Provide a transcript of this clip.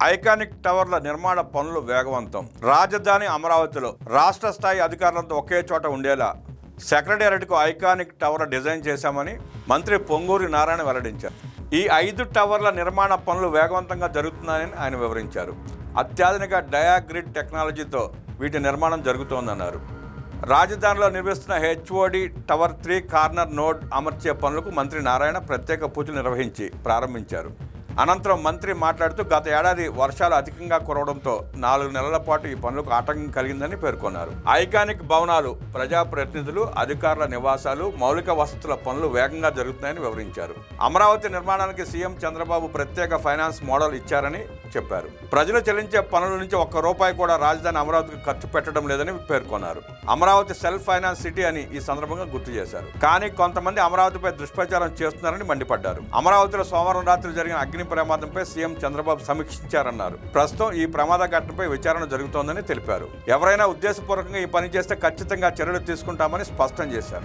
Iconic టవర్ల నిర్మాణ పనులు వేగవంతం. రాజధాని అమరావతిలో రాష్ట్ర స్థాయి అధికారులతో ఒకే చోట ఉండేలా సెక్రటేరియట్కు ఐకానిక్ టవర్ డిజైన్ చేశామని మంత్రి పొంగూరి నారాయణ వెల్లడించారు. ఈ 5 టవర్ల నిర్మాణ పనులు వేగవంతంగా జరుగుతున్నాయని ఆయన వివరించారు. అత్యాధునిక డయాగ్రిడ్ టెక్నాలజీతో వీటి నిర్మాణం జరుగుతోందన్నారు. రాజధానిలో నిర్మిస్తున్న హెచ్ఓడి టవర్ 3 కార్నర్ నోడ్ అమర్చే పనులకు మంత్రి నారాయణ ప్రత్యేక పూజలు నిర్వహించి ప్రారంభించారు. అనంతరం మంత్రి మాట్లాడుతూ గత ఏడాది వర్షాలు అధికంగా కురవడంతో 4 నెలల పాటు ఈ పనులకు ఆటంకం కలిగిందని పేర్కొన్నారు. ఐకానిక్ భవనాలు, ప్రజాప్రతినిధులు, అధికారుల నివాసాలు, మౌలిక వసతుల పనులు వేగంగా జరుగుతున్నాయని వివరించారు. అమరావతి నిర్మాణానికి సీఎం చంద్రబాబు ప్రత్యేక ఫైనాన్స్ మోడల్ ఇచ్చారని చెప్పారు. ప్రజలు చెల్లించే పనుల నుంచి ఒక్క రూపాయి కూడా రాజధాని అమరావతికి ఖర్చు పెట్టడం లేదని పేర్కొన్నారు. అమరావతి సెల్ఫ్ ఫైనాన్స్ సిటీ అని ఈ సందర్భంగా గుర్తు చేశారు. కానీ కొంతమంది అమరావతిపై దుష్ప్రచారం చేస్తున్నారని మండిపడ్డారు. అమరావతిలో సోమవారం రాత్రి జరిగిన అగ్ని ప్రమాదంపై సీఎం చంద్రబాబు సమీక్షించారన్నారు. ప్రస్తుతం ఈ ప్రమాద ఘటనపై విచారణ జరుగుతోందని తెలిపారు. ఎవరైనా ఉద్దేశపూర్వకంగా ఈ పని చేస్తే ఖచ్చితంగా చర్యలు తీసుకుంటామని స్పష్టం చేశారు.